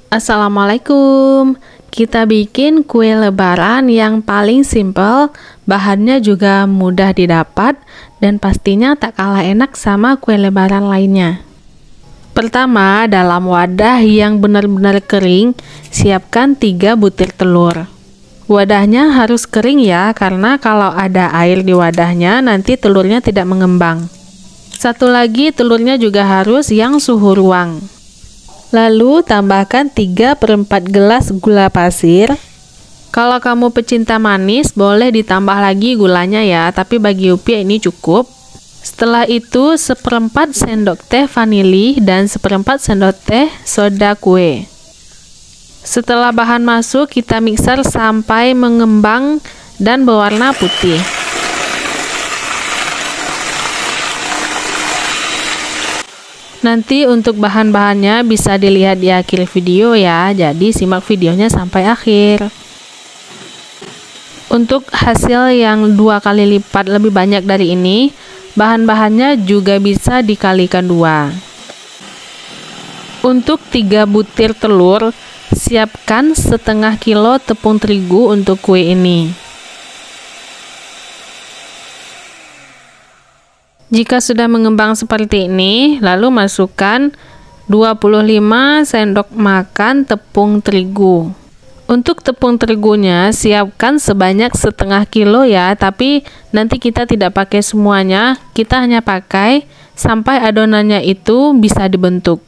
Assalamualaikum. Kita bikin kue lebaran yang paling simple, bahannya juga mudah didapat, dan pastinya tak kalah enak sama kue lebaran lainnya. Pertama, dalam wadah yang benar-benar kering, siapkan 3 butir telur. Wadahnya harus kering ya, karena kalau ada air di wadahnya, nanti telurnya tidak mengembang. Satu lagi, telurnya juga harus yang suhu ruang. Lalu tambahkan 3/4 gelas gula pasir. Kalau kamu pecinta manis, boleh ditambah lagi gulanya ya, tapi bagi Upia ini cukup. Setelah itu 1/4 sendok teh vanili dan 1/4 sendok teh soda kue. Setelah bahan masuk, kita mixer sampai mengembang dan berwarna putih. Nanti untuk bahan-bahannya bisa dilihat di akhir video ya, jadi simak videonya sampai akhir. Untuk hasil yang 2 kali lipat lebih banyak dari ini, bahan-bahannya juga bisa dikalikan 2. Untuk 3 butir telur, siapkan setengah kilo tepung terigu untuk kue ini. Jika sudah mengembang seperti ini, lalu masukkan 25 sendok makan tepung terigu. Untuk tepung terigunya, siapkan sebanyak setengah kilo ya, tapi nanti kita tidak pakai semuanya, kita hanya pakai sampai adonannya itu bisa dibentuk.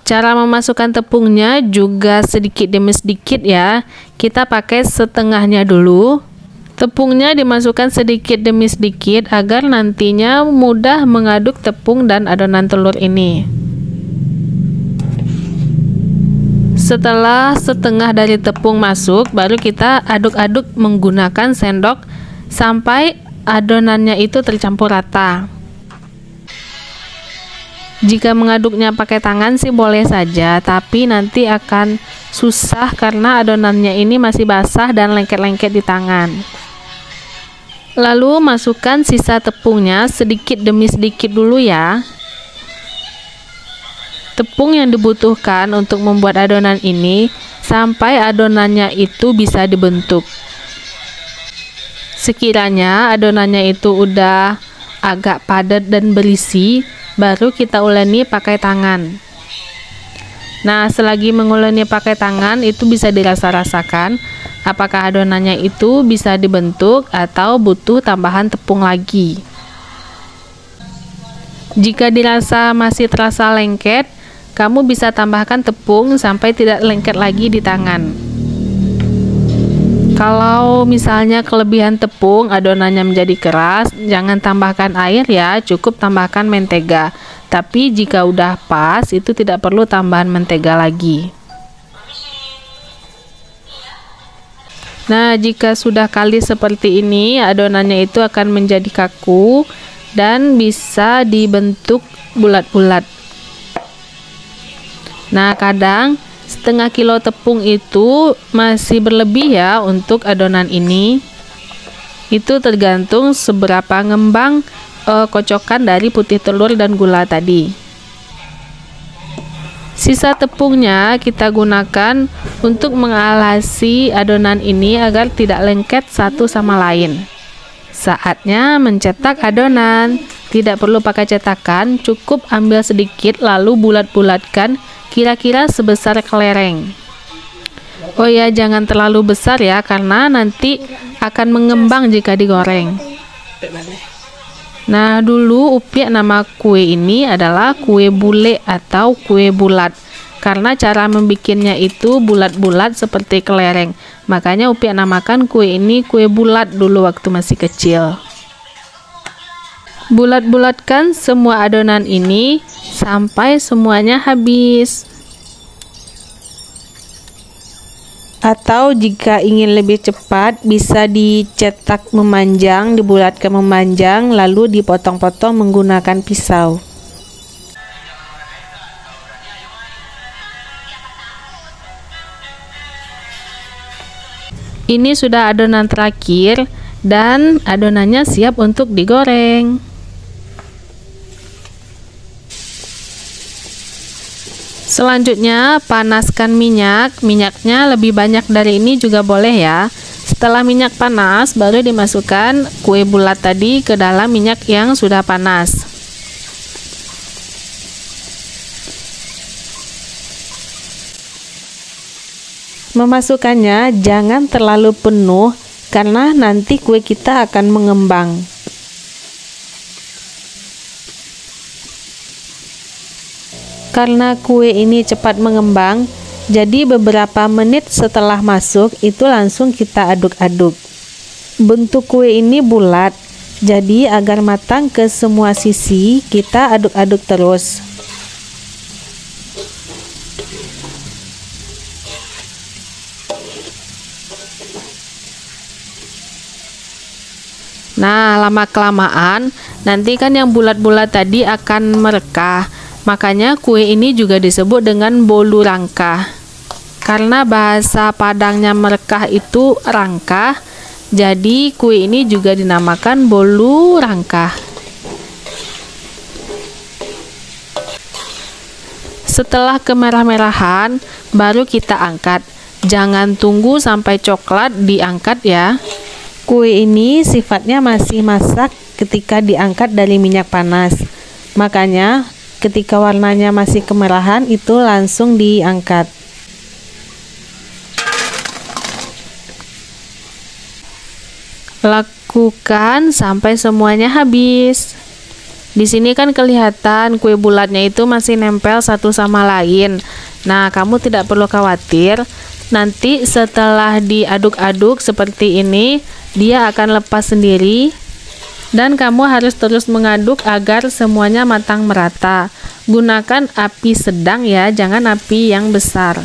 Cara memasukkan tepungnya juga sedikit demi sedikit ya, kita pakai setengahnya dulu. Tepungnya dimasukkan sedikit demi sedikit agar nantinya mudah mengaduk tepung dan adonan telur ini. Setelah setengah dari tepung masuk, baru kita aduk-aduk menggunakan sendok sampai adonannya itu tercampur rata. Jika mengaduknya pakai tangan sih boleh saja, tapi nanti akan susah karena adonannya ini masih basah dan lengket-lengket di tangan. Lalu masukkan sisa tepungnya sedikit demi sedikit dulu ya. Tepung yang dibutuhkan untuk membuat adonan ini sampai adonannya itu bisa dibentuk. Sekiranya adonannya itu udah agak padat dan berisi, baru kita uleni pakai tangan. Nah, selagi menguleni pakai tangan itu bisa dirasa-rasakan apakah adonannya itu bisa dibentuk atau butuh tambahan tepung lagi. Jika dirasa masih terasa lengket, kamu bisa tambahkan tepung sampai tidak lengket lagi di tangan. Kalau misalnya kelebihan tepung, adonannya menjadi keras, jangan tambahkan air ya, cukup tambahkan mentega. Tapi jika udah pas, itu tidak perlu tambahan mentega lagi. Nah, jika sudah kali seperti ini, adonannya itu akan menjadi kaku dan bisa dibentuk bulat-bulat. Nah, kadang setengah kilo tepung itu masih berlebih ya untuk adonan ini. Itu tergantung seberapa ngembang kocokan dari putih telur dan gula tadi. Sisa tepungnya kita gunakan untuk mengalasi adonan ini agar tidak lengket satu sama lain. Saatnya mencetak adonan. Tidak perlu pakai cetakan, cukup ambil sedikit lalu bulat-bulatkan kira-kira sebesar kelereng. Oh ya, jangan terlalu besar ya, karena nanti akan mengembang jika digoreng. Nah, dulu Upia nama kue ini adalah kue bule atau kue bulat, karena cara membikinnya itu bulat-bulat seperti kelereng. Makanya Upia namakan kue ini kue bulat dulu waktu masih kecil. Bulat-bulatkan semua adonan ini sampai semuanya habis. Atau jika ingin lebih cepat, bisa dicetak memanjang, dibulatkan memanjang, lalu dipotong-potong menggunakan pisau. Ini sudah adonan terakhir dan adonannya siap untuk digoreng. Selanjutnya, panaskan minyak. Minyaknya lebih banyak dari ini juga boleh ya. Setelah minyak panas, baru dimasukkan kue bulat tadi ke dalam minyak yang sudah panas. Memasukkannya jangan terlalu penuh karena nanti kue kita akan mengembang. Karena kue ini cepat mengembang, jadi beberapa menit setelah masuk itu langsung kita aduk-aduk. Bentuk kue ini bulat, jadi agar matang ke semua sisi, kita aduk-aduk terus. Nah, lama-kelamaan nanti kan yang bulat-bulat tadi akan merekah. Makanya kue ini juga disebut dengan bolu rangkah. Karena bahasa Padangnya merekah itu rangkah, jadi kue ini juga dinamakan bolu rangkah. Setelah kemerah-merahan, baru kita angkat. Jangan tunggu sampai coklat diangkat ya. Kue ini sifatnya masih masak ketika diangkat dari minyak panas. Makanya ketika warnanya masih kemerahan itu langsung diangkat. Lakukan sampai semuanya habis. Di sini kan kelihatan kue bulatnya itu masih nempel satu sama lain. Nah, kamu tidak perlu khawatir. Nanti setelah diaduk-aduk seperti ini, dia akan lepas sendiri. Dan kamu harus terus mengaduk agar semuanya matang merata. Gunakan api sedang ya, jangan api yang besar.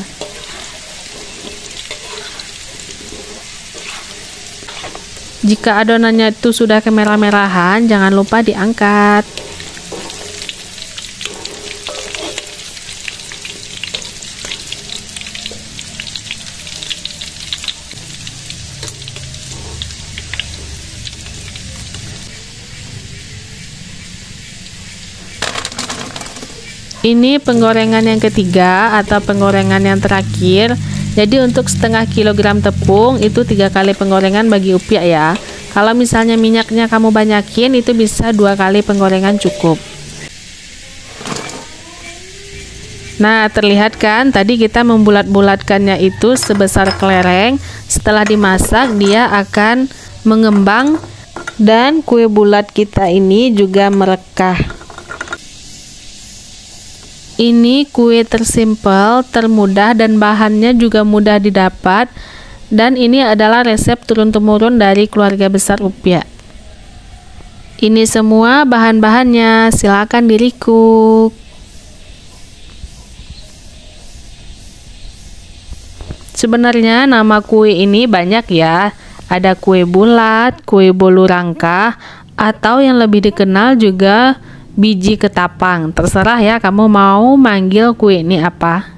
Jika adonannya itu sudah kemerah-merahan, jangan lupa diangkat. Ini penggorengan yang ketiga atau penggorengan yang terakhir. Jadi untuk setengah kilogram tepung itu 3 kali penggorengan bagi Upia ya. Kalau misalnya minyaknya kamu banyakin, itu bisa 2 kali penggorengan cukup. Nah, terlihat kan tadi kita membulat-bulatkannya itu sebesar kelereng. Setelah dimasak dia akan mengembang dan kue bulat kita ini juga merekah. Ini kue tersimpel, termudah, dan bahannya juga mudah didapat. Dan ini adalah resep turun-temurun dari keluarga besar Upia. Ini semua bahan-bahannya, silakan di-recook. Sebenarnya nama kue ini banyak ya. Ada kue bulat, kue bolu rangkah, atau yang lebih dikenal juga biji ketapang. Terserah ya kamu mau manggil kue ini apa.